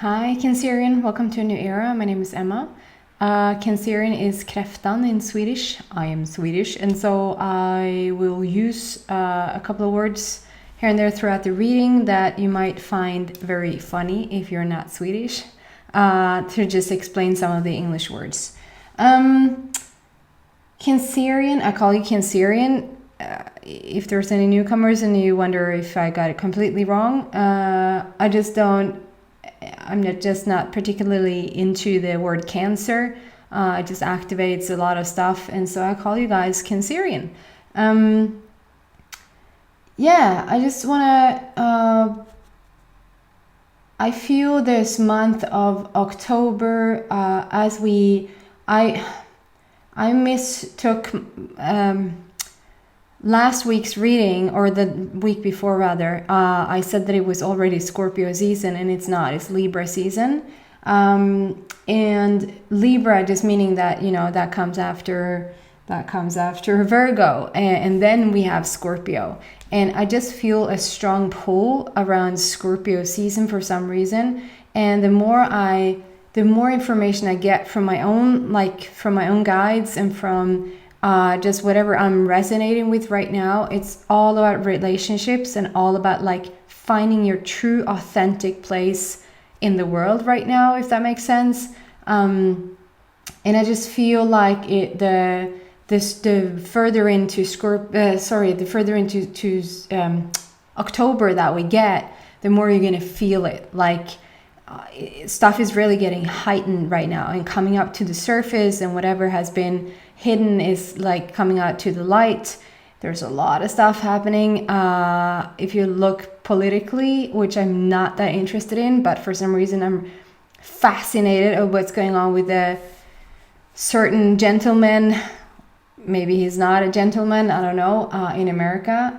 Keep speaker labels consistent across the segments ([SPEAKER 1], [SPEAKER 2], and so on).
[SPEAKER 1] Hi Cancerian, welcome to a new era. My name is Emma. Cancerian is Kräftan in Swedish. I am Swedish, and so I will use a couple of words here and there throughout the reading that you might find very funny if you're not Swedish, to just explain some of the English words. Cancerian, I call you Cancerian. If there's any newcomers and you wonder if I got it completely wrong, I'm not particularly into the word cancer. It just activates a lot of stuff, and so I call you guys Cancerian. I just want to I feel this month of October I mistook last week's reading, or the week before rather. I said that it was already Scorpio season, and it's not. It's Libra season. And Libra just meaning that, that comes after Virgo, and then we have Scorpio. And I just feel a strong pull around Scorpio season for some reason. And the more information I get from my own guides and from just whatever I'm resonating with right now, it's all about relationships and all about finding your true authentic place in the world right now, if that makes sense. And I just feel like the further into October that we get, the more you're gonna feel it. Stuff is really getting heightened right now and coming up to the surface, and whatever has been hidden is coming out to the light. There's a lot of stuff happening. If you look politically, which I'm not that interested in, but for some reason I'm fascinated of what's going on with a certain gentleman. Maybe he's not a gentleman, I don't know, in America.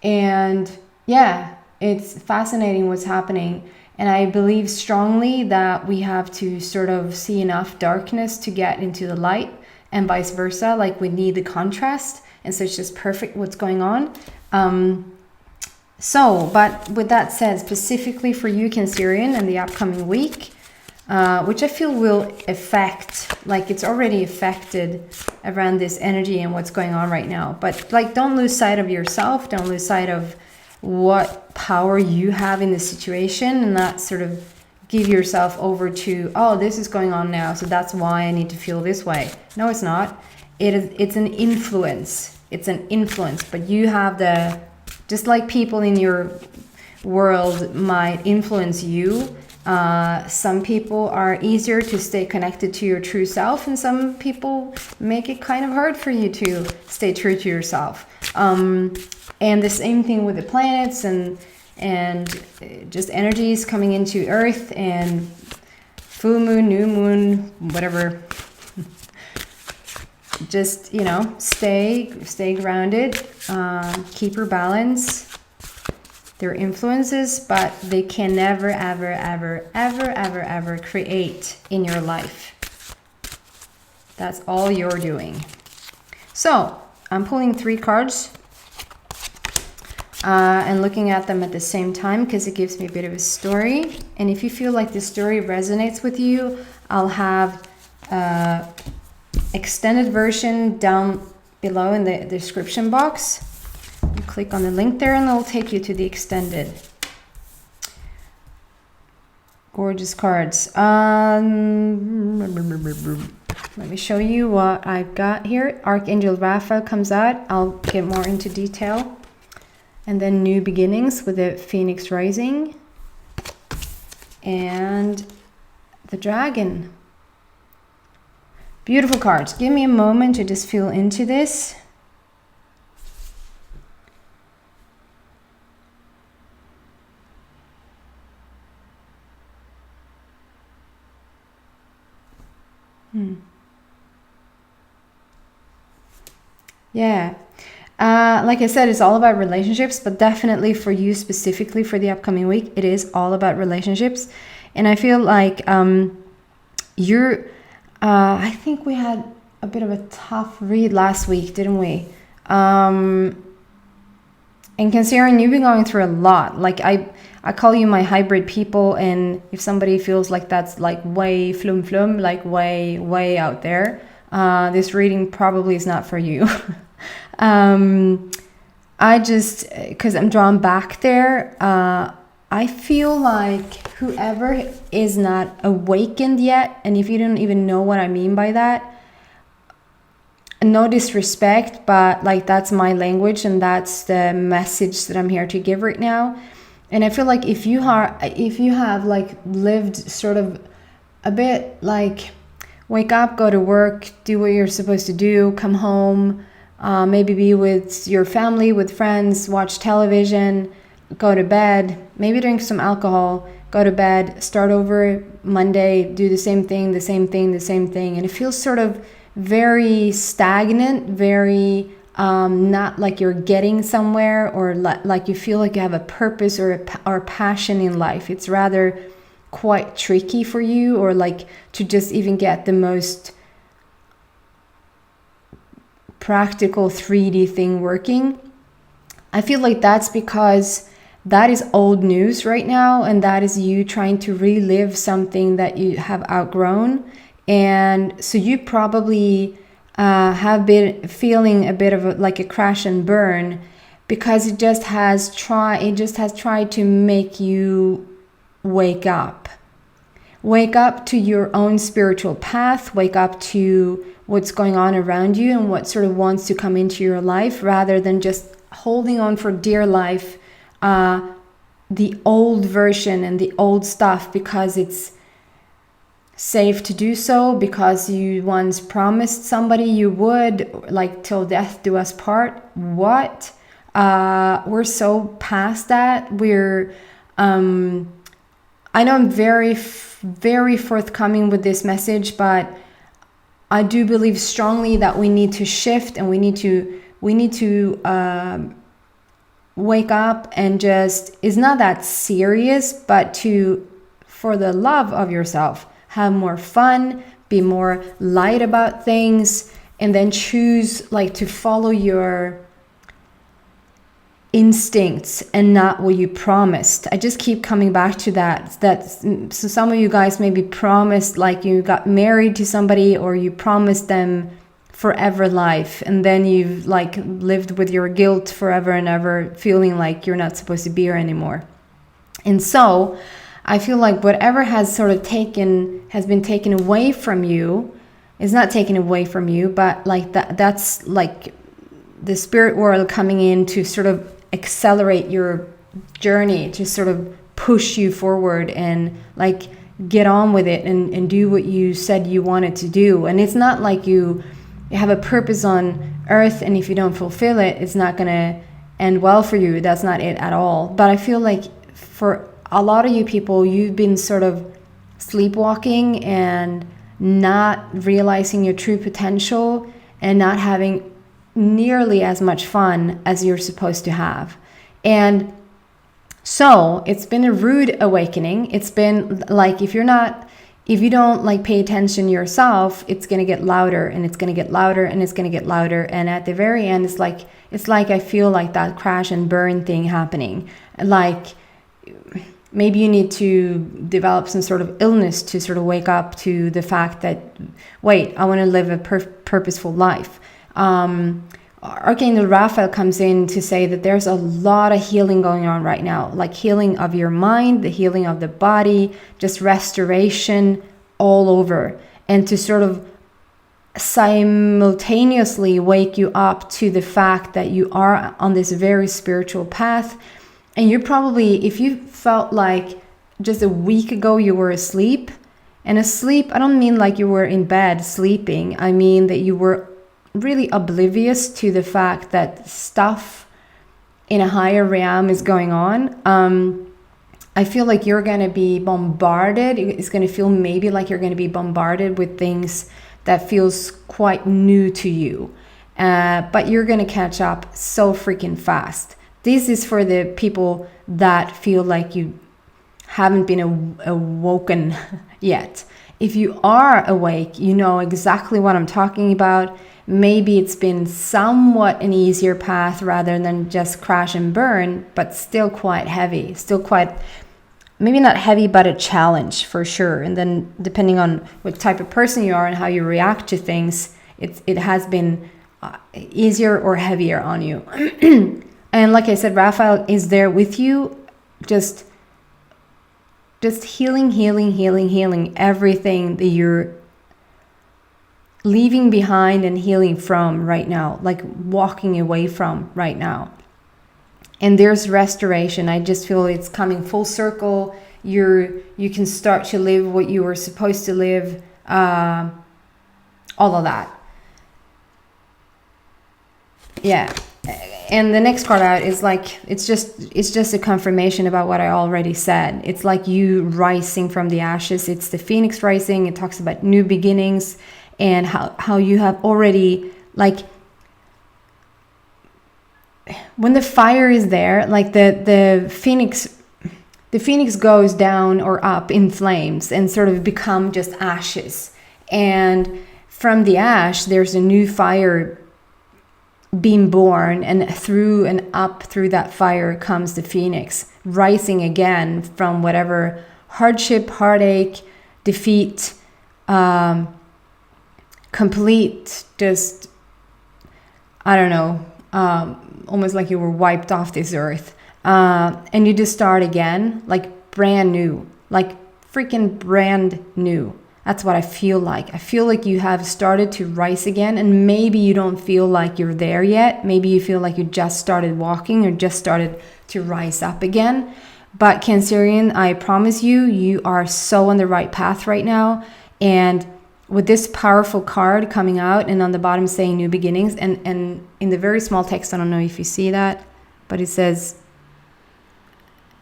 [SPEAKER 1] And yeah, it's fascinating what's happening. And I believe strongly that we have to sort of see enough darkness to get into the light, and vice versa. We need the contrast, and so it's just perfect what's going on. But with that said, specifically for you Cancerian and the upcoming week, which I feel will affect, it's already affected around this energy and what's going on right now. But don't lose sight of yourself, don't lose sight of what power you have in the situation, and not sort of give yourself over to, oh, this is going on now, so that's why I need to feel this way. No, it's not. It's an influence. It's an influence, but you have just like people in your world might influence you. Some people are easier to stay connected to your true self, and some people make it kind of hard for you to stay true to yourself. And the same thing with the planets and just energies coming into Earth, and full moon, new moon, whatever. Just, stay grounded, keep your balance. They're influences, but they can never, ever, ever, ever, ever, ever create in your life. That's all you're doing. So I'm pulling 3 cards and looking at them at the same time, because it gives me a bit of a story. And if you feel like the story resonates with you, I'll have extended version down below in the description box. You click on the link there and it'll take you to the extended. Gorgeous cards. Let me show you what I've got here. Archangel Raphael comes out. I'll get more into detail. And then New Beginnings with the Phoenix Rising. And the Dragon. Beautiful cards. Give me a moment to just feel into this. Yeah. Like I said, it's all about relationships, but definitely for you specifically for the upcoming week, it is all about relationships. And I feel like I think we had a bit of a tough read last week, didn't we? And Cancerian, you've been going through a lot. I call you my hybrid people, and if somebody feels like that's like way flum flum, like way out there, this reading probably is not for you. I just, because I'm drawn back there, I feel like whoever is not awakened yet, and if you don't even know what I mean by that, no disrespect, but like that's my language and that's the message that I'm here to give right now. And I feel like if you have like lived sort of a bit like wake up, go to work, do what you're supposed to do, come home, maybe be with your family, with friends, watch television, go to bed, maybe drink some alcohol, go to bed, start over Monday, do the same thing, and it feels sort of very stagnant, very not like you're getting somewhere, or like you feel like you have a purpose or a passion in life. It's rather quite tricky for you, or like to just even get the most practical 3D thing working. I feel like that's because that is old news right now, and that is you trying to relive something that you have outgrown. And so you probably have been feeling a bit of like a crash and burn, because it just has tried to make you wake up to your own spiritual path, wake up to what's going on around you and what sort of wants to come into your life, rather than just holding on for dear life the old version and the old stuff because it's safe to do so, because you once promised somebody you would, like till death do us part. What? We're so past that. We're I know I'm very forthcoming with this message, but I do believe strongly that we need to shift, and we need to wake up, and just, it's not that serious, but to, for the love of yourself, have more fun, be more light about things, and then choose like to follow your instincts and not what you promised. I just keep coming back to that. So some of you guys maybe promised, like you got married to somebody, or you promised them forever life, and then you've like lived with your guilt forever and ever, feeling like you're not supposed to be here anymore. And so I feel like whatever has been taken away from you is not taken away from you, but like that's like the spirit world coming in to sort of accelerate your journey, to sort of push you forward and like get on with it and do what you said you wanted to do. And it's not like you have a purpose on earth, and if you don't fulfill it, it's not gonna end well for you. That's not it at all. But I feel like for a lot of you people, you've been sort of sleepwalking and not realizing your true potential, and not having nearly as much fun as you're supposed to have. And so it's been a rude awakening. It's been like, if you don't like pay attention yourself, it's going to get louder, and it's going to get louder, and it's going to get louder. And at the very end, it's like I feel like that crash and burn thing happening. Like maybe you need to develop some sort of illness to sort of wake up to the fact that, wait, I want to live a purposeful life. Archangel Raphael comes in to say that there's a lot of healing going on right now, like healing of your mind, the healing of the body, just restoration all over, and to sort of simultaneously wake you up to the fact that you are on this very spiritual path. And you're probably, if you felt like just a week ago you were asleep, and asleep, I don't mean like you were in bed sleeping, I mean that you were really oblivious to the fact that stuff in a higher realm is going on. I feel like you're going to be bombarded. It's going to feel maybe like you're going to be bombarded with things that feels quite new to you. But you're going to catch up so freaking fast. This is for the people that feel like you haven't been awoken yet. If you are awake, you know exactly what I'm talking about. maybe it's been somewhat an easier path rather than just crash and burn, but still quite heavy, still quite, maybe not heavy, but a challenge for sure. And then depending on what type of person you are and how you react to things, it has been easier or heavier on you. And like I said, Raphael is there with you, just healing everything that you're leaving behind and healing from right now, like walking away from right now. And there's restoration. I just feel it's coming full circle. You can start to live what you were supposed to live, all of that. Yeah. And the next card out is like, it's just a confirmation about what I already said. It's like you rising from the ashes. It's the phoenix rising. It talks about new beginnings and how you have already, like, when the fire is there, like the phoenix goes down or up in flames and sort of become just ashes. And from the ash, there's a new fire being born, and through and up through that fire comes the phoenix, rising again from whatever hardship, heartache, defeat, complete, just, I don't know, almost like you were wiped off this earth. And you just start again, like brand new, like freaking brand new. That's what I feel like. I feel like you have started to rise again, and maybe you don't feel like you're there yet. Maybe you feel like you just started walking or just started to rise up again. But Cancerian, I promise you, you are so on the right path right now. And with this powerful card coming out and on the bottom saying new beginnings, and in the very small text, I don't know if you see that, but it says,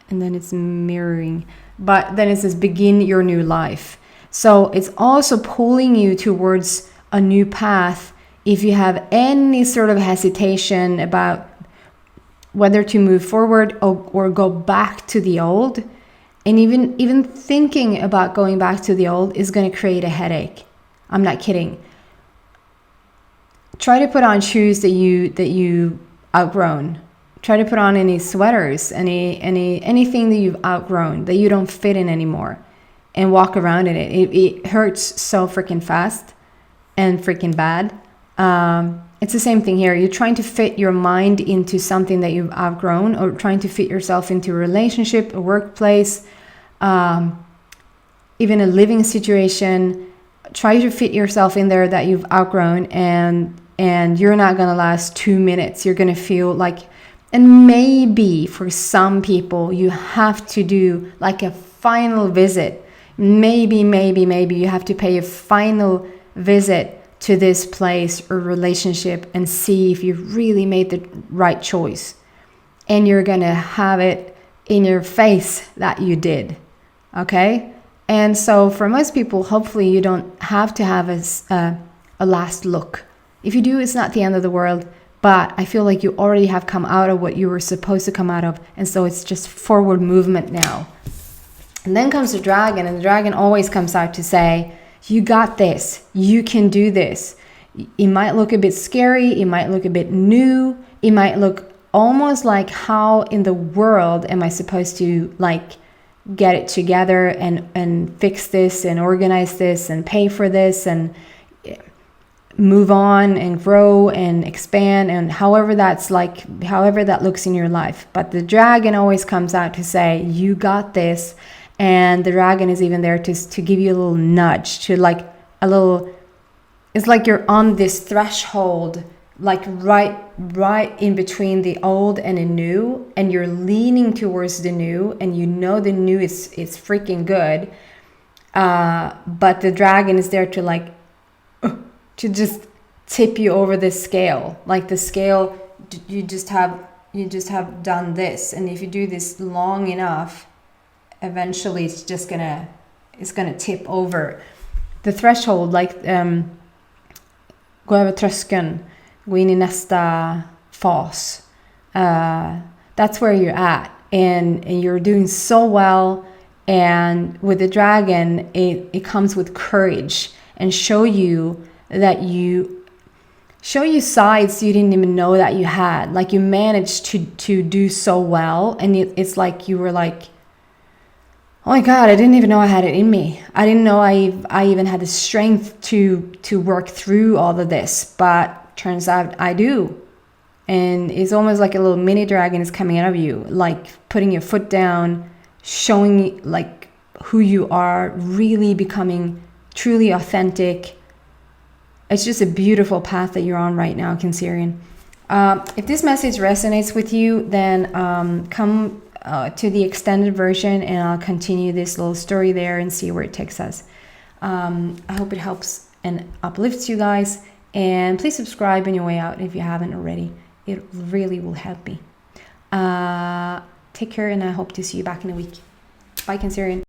[SPEAKER 1] and then it's mirroring, but then it says begin your new life. So it's also pulling you towards a new path. If you have any sort of hesitation about whether to move forward or go back to the old, and even thinking about going back to the old is going to create a headache. I'm not kidding. Try to put on shoes that you outgrown. Try to put on any sweaters, anything that you've outgrown, that you don't fit in anymore, and walk around in it. It hurts so freaking fast and freaking bad. It's the same thing here. You're trying to fit your mind into something that you've outgrown, or trying to fit yourself into a relationship, a workplace, even a living situation. Try to fit yourself in there that you've outgrown, and you're not going to last 2 minutes. You're going to feel like, and maybe for some people, you have to do like a final visit. Maybe you have to pay a final visit to this place or relationship and see if you really made the right choice. And you're going to have it in your face that you did. Okay? And so for most people, hopefully you don't have to have a last look. If you do, it's not the end of the world. But I feel like you already have come out of what you were supposed to come out of. And so it's just forward movement now. And then comes the dragon, and the dragon always comes out to say, you got this, you can do this. It might look a bit scary, it might look a bit new, it might look almost like, how in the world am I supposed to like get it together and fix this and organize this and pay for this and move on and grow and expand, and however that looks in your life. But the dragon always comes out to say, you got this. And the dragon is even there to give you a little nudge, to like a little, it's like you're on this threshold, like right in between the old and the new, and you're leaning towards the new, and you know the new is freaking good. But the dragon is there to like, to just tip you over the scale. Like the scale, you just have done this. And if you do this long enough, eventually it's gonna tip over the threshold, like gå över tröskeln, gå in i nästa fas. That's where you're at, and you're doing so well. And with the dragon, it comes with courage and show you show you sides you didn't even know that you had. Like you managed to do so well, and it's like you were like, oh my God, I didn't even know I had it in me. I didn't know I even had the strength to work through all of this, but turns out I do. And it's almost like a little mini dragon is coming out of you, like putting your foot down, showing like who you are, really becoming truly authentic. It's just a beautiful path that you're on right now, Cancerian. If this message resonates with you, then come to the extended version and I'll continue this little story there and see where it takes us. I hope it helps and uplifts you guys. And please subscribe on your way out if you haven't already. It really will help me. Take care, and I hope to see you back in a week. Bye, Cancerian.